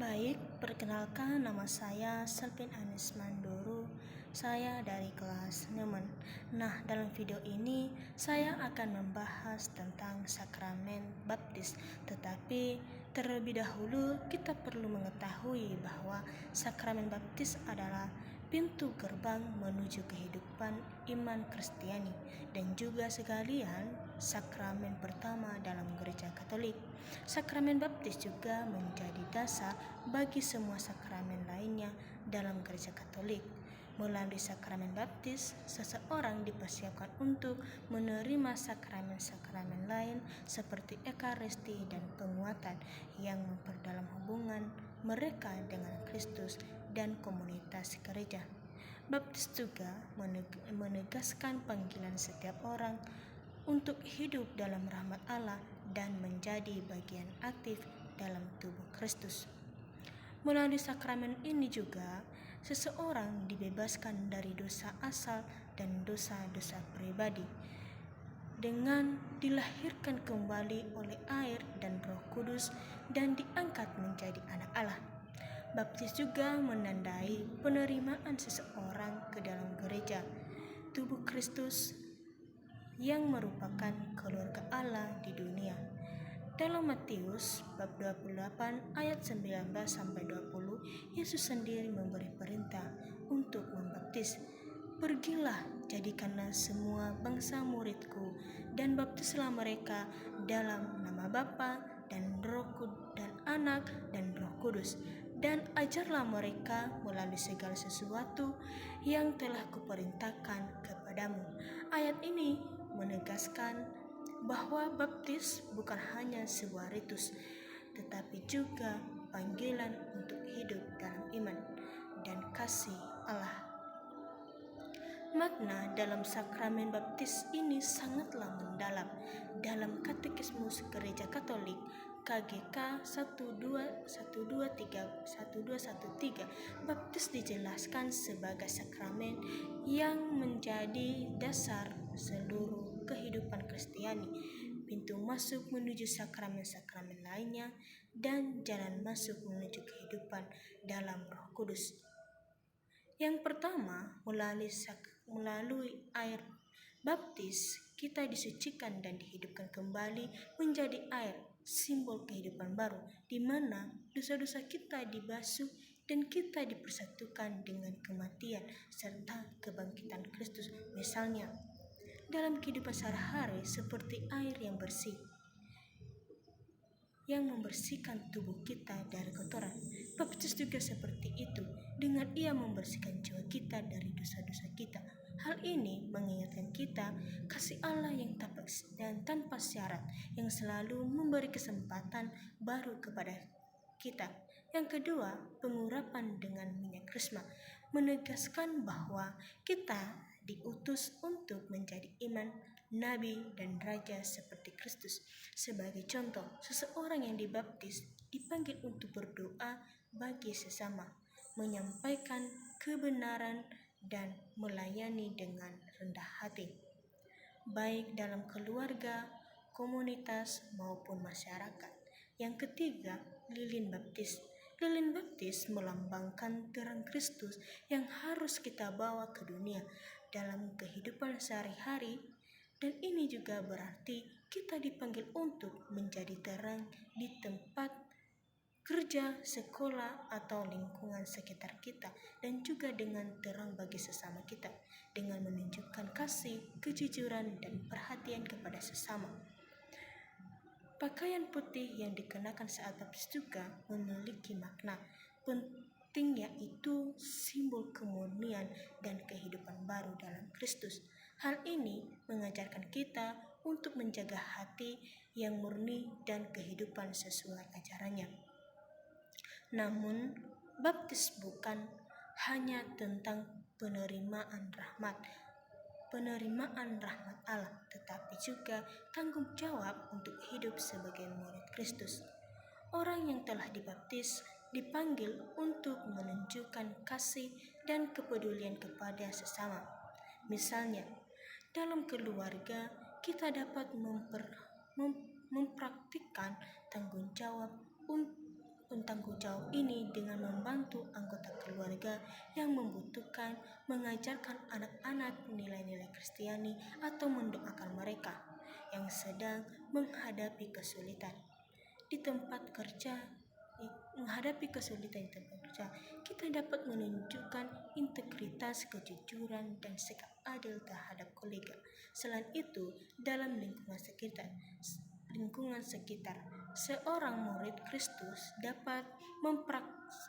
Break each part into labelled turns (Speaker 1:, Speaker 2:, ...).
Speaker 1: Baik, perkenalkan nama saya Selvin Anis Mandoro. Saya dari kelas 6. Nah, dalam video ini saya akan membahas tentang sakramen baptis. Tetapi terlebih dahulu kita perlu mengetahui bahwa sakramen baptis adalah pintu gerbang menuju kehidupan iman Kristiani dan juga sekalian sakramen pertama dalam gereja Katolik. Sakramen baptis juga menjadi dasar bagi semua sakramen lainnya dalam gereja Katolik. Melalui sakramen baptis, seseorang dipersiapkan untuk menerima sakramen-sakramen lain seperti ekaristi dan penguatan yang memperdalam hubungan mereka dengan Kristus dan komunitas gereja. Baptis juga menegaskan panggilan setiap orang untuk hidup dalam rahmat Allah dan menjadi bagian aktif dalam tubuh Kristus. Melalui sakramen ini juga, seseorang dibebaskan dari dosa asal dan dosa-dosa pribadi dengan dilahirkan kembali oleh air dan Roh Kudus dan diangkat menjadi anak Allah. Baptis juga menandai penerimaan seseorang ke dalam gereja, tubuh Kristus yang merupakan keluarga Allah di dunia. Dalam Matius bab 28 ayat 19-20, Yesus sendiri memberi perintah untuk membaptis. Pergilah, jadikanlah semua bangsa muridku dan baptislah mereka dalam nama Bapa dan Anak dan Roh Kudus, dan ajarlah mereka melalui segala sesuatu yang telah kuperintahkan kepadamu. Ayat ini menegaskan bahwa baptis bukan hanya sebuah ritus, tetapi juga panggilan untuk hidup dalam iman dan kasih Allah. Makna dalam sakramen baptis ini sangatlah mendalam. Dalam Katekismus Gereja Katolik KGK 1213, baptis dijelaskan sebagai sakramen yang menjadi dasar seluruh kehidupan Kristiani, pintu masuk menuju sakramen-sakramen lainnya, dan jalan masuk menuju kehidupan dalam Roh Kudus. Yang pertama, melalui air baptis, kita disucikan dan dihidupkan kembali menjadi air, simbol kehidupan baru, di mana dosa-dosa kita dibasuh dan kita dipersatukan dengan kematian serta kebangkitan Kristus. Misalnya, dalam kehidupan sehari-hari seperti air yang bersih, yang membersihkan tubuh kita dari kotoran. Baptis juga seperti itu, dengan ia membersihkan jiwa kita dari dosa-dosa kita. Hal ini mengingatkan kita kasih Allah yang tanpa syarat, yang selalu memberi kesempatan baru kepada kita. Yang kedua, pengurapan dengan minyak krisma menegaskan bahwa kita diutus untuk menjadi imam, nabi, dan raja seperti Kristus. Sebagai contoh, seseorang yang dibaptis dipanggil untuk berdoa bagi sesama, menyampaikan kebenaran, dan melayani dengan rendah hati, baik dalam keluarga, komunitas, maupun masyarakat. Yang ketiga, lilin baptis. Lilin baptis melambangkan terang Kristus yang harus kita bawa ke dunia dalam kehidupan sehari-hari, dan ini juga berarti kita dipanggil untuk menjadi terang di tempat kerja, sekolah, atau lingkungan sekitar kita, dan juga dengan terang bagi sesama kita dengan menunjukkan kasih, kejujuran, dan perhatian kepada sesama. Pakaian putih yang dikenakan saat baptis juga memiliki makna penting, yaitu simbol kemurnian dan kehidupan baru dalam Kristus. Hal ini mengajarkan kita untuk menjaga hati yang murni dan kehidupan sesuai ajarannya. Namun, baptis bukan hanya tentang penerimaan rahmat Allah, tetapi juga tanggung jawab untuk hidup sebagai murid Kristus. Orang yang telah dibaptis dipanggil untuk menunjukkan kasih dan kepedulian kepada sesama. Misalnya, dalam keluarga kita dapat mempraktikkan tanggung jawab tanggung jawab ini dengan membantu anggota keluarga yang membutuhkan, mengajarkan anak-anak nilai-nilai Kristiani, atau mendoakan mereka yang sedang menghadapi kesulitan di tempat kerja. Kita dapat menunjukkan integritas, kejujuran, dan sikap adil terhadap kolega. Selain itu, dalam lingkungan sekitar, seorang murid Kristus dapat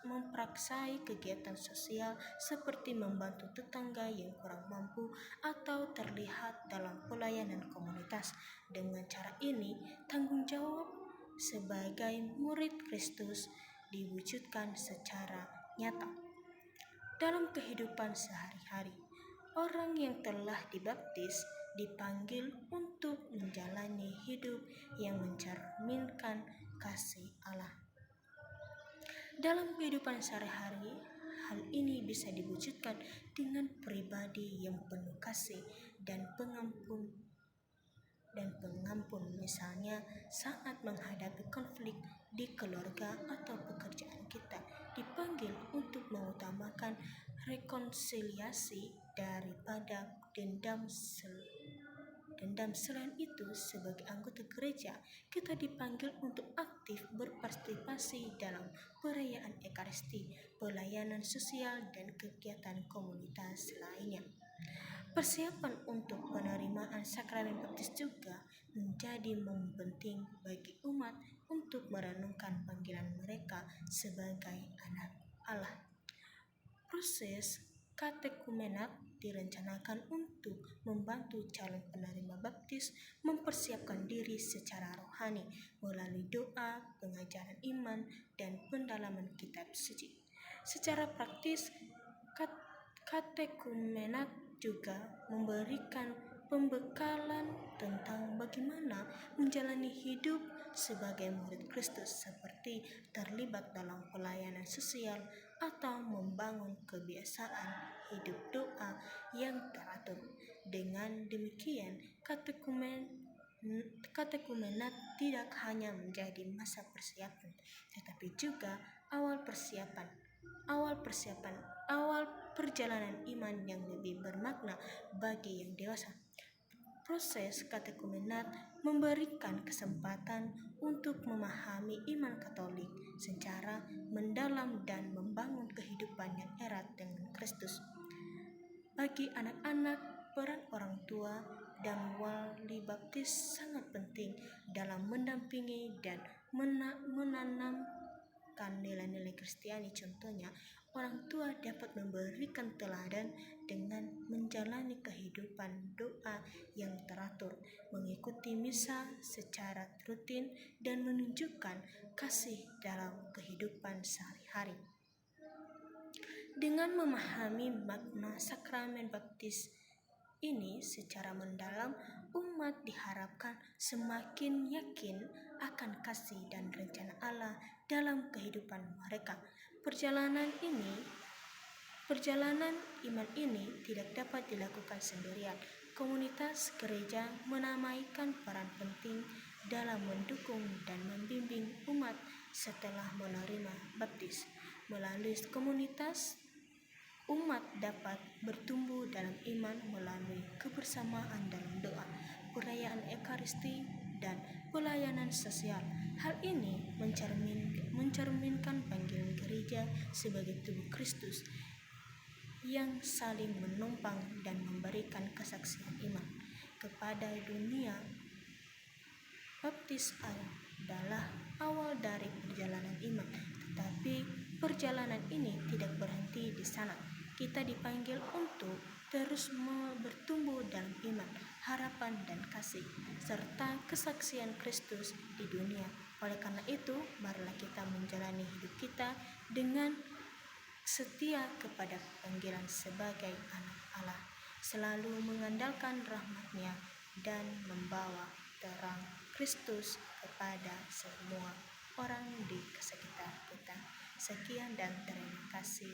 Speaker 1: mempraksai kegiatan sosial seperti membantu tetangga yang kurang mampu atau terlihat dalam pelayanan komunitas. Dengan cara ini, tanggung jawab sebagai murid Kristus diwujudkan secara nyata dalam kehidupan sehari-hari. Orang yang telah dibaptis dipanggil untuk menjalani hidup yang mencerminkan kasih Allah. Dalam kehidupan sehari-hari, hal ini bisa diwujudkan dengan pribadi yang penuh kasih dan pengampun, misalnya saat menghadapi konflik di keluarga atau pekerjaan. Kita dipanggil untuk mengutamakan rekonsiliasi daripada dendam. Selain itu, sebagai anggota gereja, kita dipanggil untuk aktif berpartisipasi dalam perayaan Ekaristi, pelayanan sosial, dan kegiatan komunitas lainnya. Persiapan untuk penerimaan sakramen baptis juga menjadi momen penting bagi umat untuk merenungkan panggilan mereka sebagai anak Allah. Proses katekumenat direncanakan untuk membantu calon penerima baptis mempersiapkan diri secara rohani melalui doa, pengajaran iman, dan pendalaman kitab suci. Secara praktis, katekumenat juga memberikan pembekalan tentang bagaimana menjalani hidup sebagai murid Kristus, seperti terlibat dalam pelayanan sosial atau membangun kebiasaan hidup doa yang teratur. Dengan demikian, katekumenat tidak hanya menjadi masa persiapan, tetapi juga awal perjalanan iman yang lebih bermakna bagi yang dewasa. Proses katekumenat memberikan kesempatan untuk memahami iman Katolik secara mendalam dan membangun kehidupan yang erat dengan Kristus. Bagi anak-anak, peran orang tua dan wali baptis sangat penting dalam mendampingi dan menanamkan nilai-nilai Kristiani. Contohnya, orang tua dapat memberikan teladan dengan menjalani kehidupan doa yang teratur, mengikuti misa secara rutin, dan menunjukkan kasih dalam kehidupan sehari-hari. Dengan memahami makna sakramen baptis ini secara mendalam, umat diharapkan semakin yakin akan kasih dan rencana Allah dalam kehidupan mereka. Perjalanan iman ini tidak dapat dilakukan sendirian. Komunitas gereja menamaikan peran penting dalam mendukung dan membimbing umat setelah menerima baptis. Melalui komunitas, umat dapat bertumbuh dalam iman melalui kebersamaan dalam doa, perayaan Ekaristi, dan pelayanan sosial. Hal ini mencerminkan panggilan gereja sebagai tubuh Kristus yang saling menopang dan memberikan kesaksian iman kepada dunia. Baptis adalah awal dari perjalanan iman, tetapi perjalanan ini tidak berhenti di sana. Kita dipanggil untuk terus bertumbuh dalam iman, harapan, dan kasih, serta kesaksian Kristus di dunia. Oleh karena itu, marilah kita menjalani hidup kita dengan setia kepada panggilan sebagai anak Allah, selalu mengandalkan rahmat-Nya dan membawa terang Kristus kepada semua orang di sekitar kita. Sekian dan terima kasih.